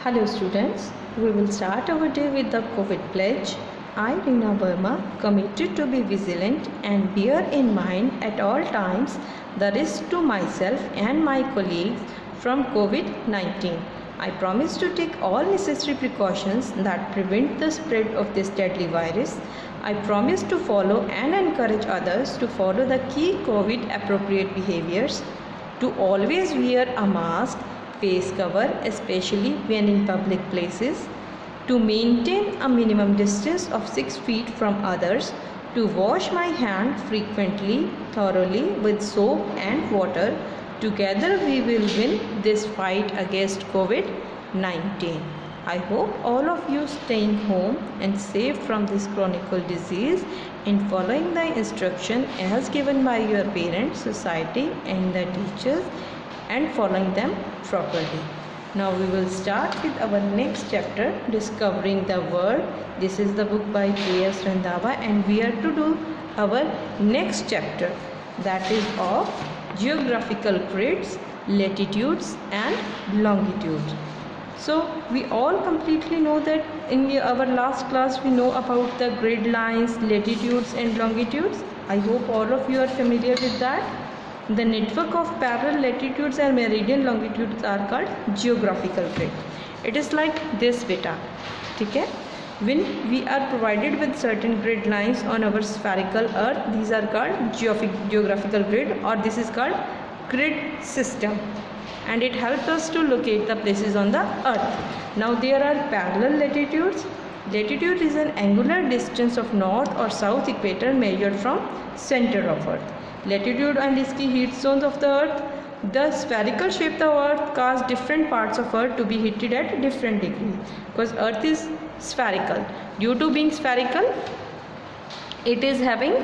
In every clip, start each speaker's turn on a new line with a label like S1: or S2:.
S1: Hello students, we will start our day with the COVID pledge. I, Reena Verma, committed to be vigilant and bear in mind at all times the risk to myself and my colleagues from COVID-19. I promise to take all necessary precautions that prevent the spread of this deadly virus. I promise to follow and encourage others to follow the key COVID appropriate behaviors, to always wear a mask, face cover, especially when in public places, to maintain a minimum distance of 6 feet from others, to wash my hand frequently, thoroughly with soap and water. Together we will win this fight against COVID-19. I hope all of you staying home and safe from this chronic disease and following the instruction as given by your parents, society and the teachers, and following them properly. Now we will start with our next chapter, Discovering the World. This is the book by K.S. Randhawa, and we are to do our next chapter, that is of geographical grids, latitudes and longitudes. So we all completely know that in our last class we know about the grid lines, latitudes and longitudes. I hope all of you are familiar with that. The network of parallel latitudes and meridian longitudes are called geographical grid. It is like this beta. Okay? When we are provided with certain grid lines on our spherical earth, these are called geographical grid, or this is called grid system, and it helps us to locate the places on the earth. Now there are parallel latitudes. Latitude is an angular distance of north or south equator measured from center of earth. Latitude and its key heat zones of the earth. The spherical shape of the earth causes different parts of earth to be heated at different degrees, because earth is spherical. Due to being spherical, it is having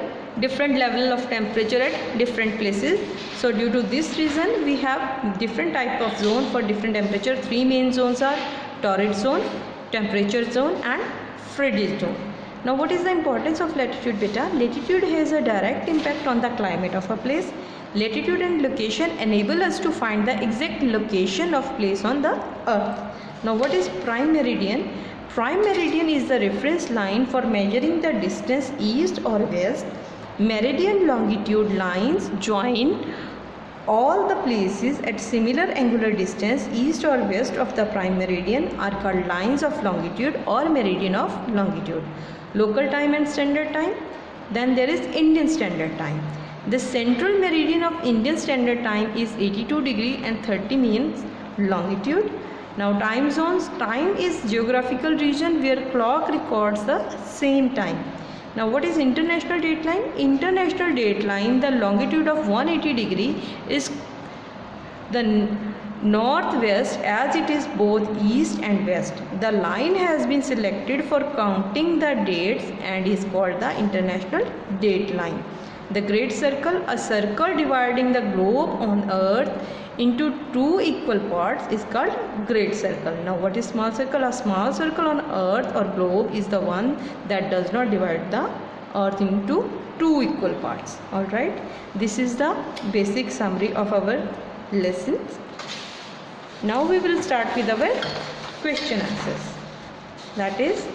S1: different level of temperature at different places. So due to this reason we have different type of zone for different temperature. Three main zones are torrid zone, temperature zone and frigid zone. Now what is the importance of latitude beta? Latitude has a direct impact on the climate of a place. Latitude and location enable us to find the exact location of place on the earth. Now what is prime meridian? Prime meridian is the reference line for measuring the distance east or west. Meridian longitude lines join all the places at similar angular distance east or west of the prime meridian are called lines of longitude or meridian of longitude. Local time and standard time. Then there is Indian standard time. The central meridian of Indian standard time is 82 degree and 30 means longitude. Now time zones. Time is geographical region where clock records the same time. Now what is international dateline? International dateline, the longitude of 180 degree is the northwest as it is both east and west. The line has been selected for counting the dates and is called the international dateline. The great circle, a circle dividing the globe on earth into two equal parts, is called great circle. Now what is small circle? A small circle on earth or globe is the one that does not divide the earth into two equal parts. Alright, this is the basic summary of our lessons. Now we will start with our question answers. That is,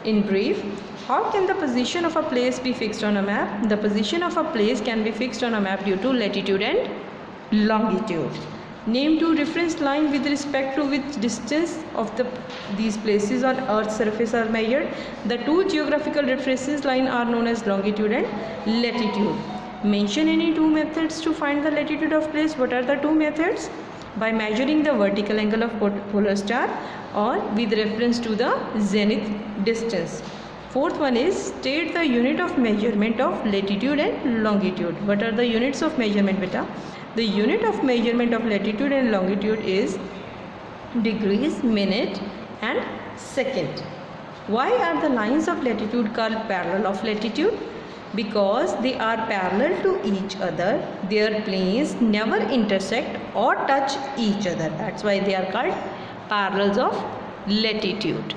S1: in brief, how can the position of a place be fixed on a map? The position of a place can be fixed on a map due to latitude and longitude. Name two reference lines with respect to which distance of these places on earth's surface are measured. The two geographical reference lines are known as longitude and latitude. Mention any two methods to find the latitude of place. What are the two methods? By measuring the vertical angle of polar star or with reference to the zenith distance. Fourth one is state the unit of measurement of latitude and longitude. What are the units of measurement beta? The unit of measurement of latitude and longitude is degrees, minute and second. Why are the lines of latitude called parallel of latitude? Because they are parallel to each other. Their planes never intersect or touch each other. That's why they are called parallels of latitude.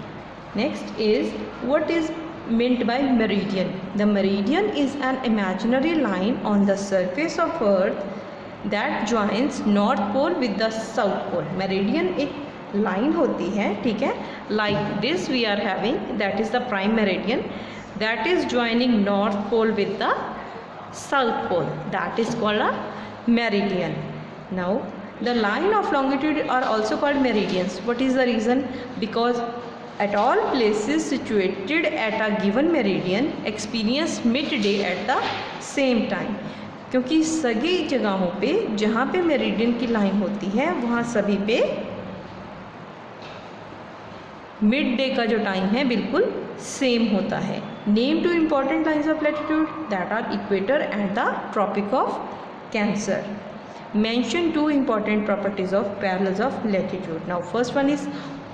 S1: Next is, what is meant by meridian? The meridian is an imaginary line on the surface of earth that joins North Pole with the South Pole. Meridian एक line होती है, ठीक है, like this we are having, that is the prime meridian, that is joining north pole with the south pole, that is called a meridian. Now the line of longitude are also called meridians. What is the reason? Because at all places situated at a given meridian experience midday at the same time. क्योंकि सभी जगहों पे जहाँ पे meridian की line होती है वहाँ सभी पे मिड डे का जो टाइम है बिल्कुल सेम होता है. Name two important lines of latitude that are equator and the Tropic of Cancer. Mention two important properties of parallels of latitude. Now first one is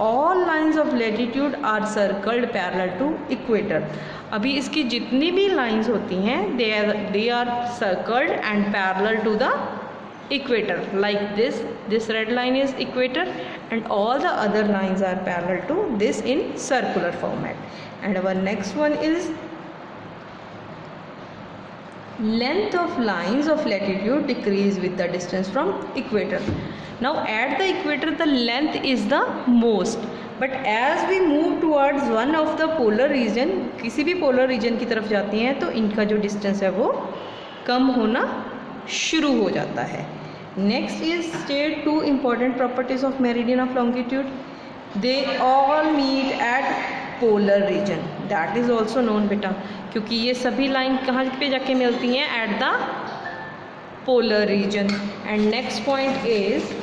S1: all lines of latitude are circled parallel to equator. अभी इसकी जितनी भी lines होती हैं they are circled and parallel to the equator. Like this red line is equator and all the other lines are parallel to this in circular format. And our next one is length of lines of latitude decrease with the distance from equator. Now at the equator the length is the most, but as we move towards one of the polar region, किसी भी polar region की तरफ जाती हैं तो इनका जो distance है वो कम होना शुरू हो जाता है. Next is state two important properties of meridian of longitude. They all meet at polar region. That is also known बेटा, क्योंकि ये सभी लाइन कहाँ पे जाके मिलती हैं? At the polar region. And next point is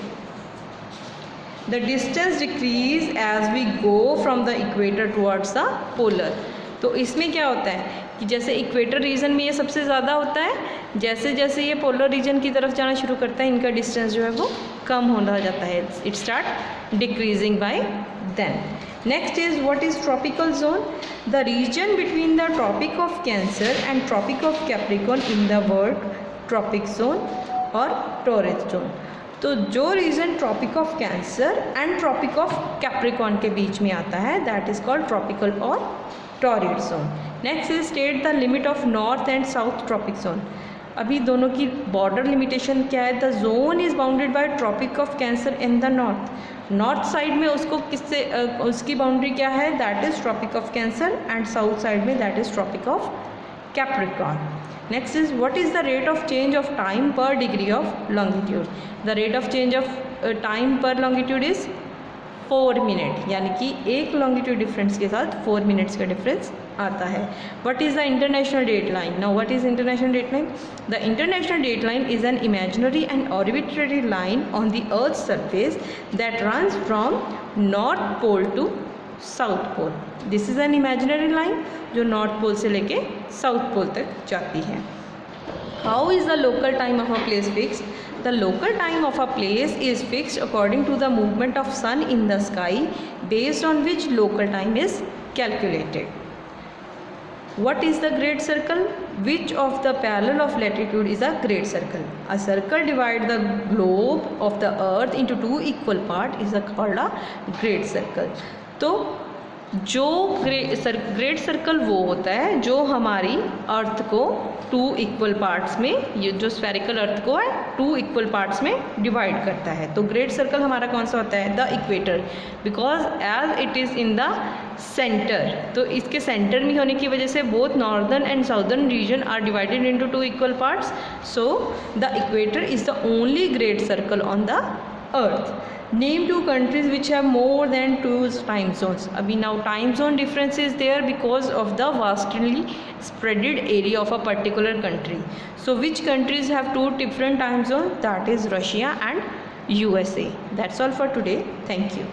S1: the distance decrease as we go from the equator towards the polar. तो इसमें क्या होता है कि जैसे इक्वेटर रीजन में ये सबसे ज़्यादा होता है, जैसे जैसे ये पोलर रीजन की तरफ जाना शुरू करता है इनका डिस्टेंस जो है वो कम होता जाता है. It start decreasing by then. Next is what is tropical zone? The region between the Tropic of Cancer and Tropic of Capricorn in the world tropic zone or torrid zone. तो जो region Tropic of Cancer and Tropic of Capricorn के बीच में आता है that is called tropical और torrid zone. Next is state the limit of north and south tropic zone. अभी दोनों की बॉर्डर लिमिटेशन क्या है? The zone is bounded by Tropic of Cancer in the north. North side में उसको किससे उसकी बाउंड्री क्या है? That is tropic of Cancer and south side में that is tropic of Capricorn. Next is what is the rate of change of time per degree of longitude. The rate of change of time per longitude is 4 minute, यानी कि एक longitude difference के साथ 4 minutes का difference आता है. What is the international date line? Now what is international date line? The international date line is an imaginary and arbitrary line on the earth surface that runs from north pole to south pole. This is an imaginary line जो north pole से लेके south pole तक जाती है. How is the local time of a place fixed? The local time of a place is fixed according to the movement of sun in the sky, based on which local time is calculated. What is the great circle? Which of the parallel of latitude is a great circle? A circle divides the globe of the earth into two equal parts is called a great circle. तो जो great circle वो होता है जो हमारी अर्थ को 2 equal parts में, ये जो स्फेरिकल अर्थ को है 2 इक्वल पार्ट्स में डिवाइड करता है. तो ग्रेट सर्कल हमारा कौन सा होता है? The equator, because as it is in the centre. तो इसके सेंटर में होने की वजह से both northern and southern region are divided into 2 equal parts. So the equator is the only great circle on the earth. Name 2 countries which have more than 2 time zones. Abhi now time zone difference is there because of the vastly spreaded area of a particular country. So which countries have 2 different time zones? That is Russia and USA. That's all for today. Thank you.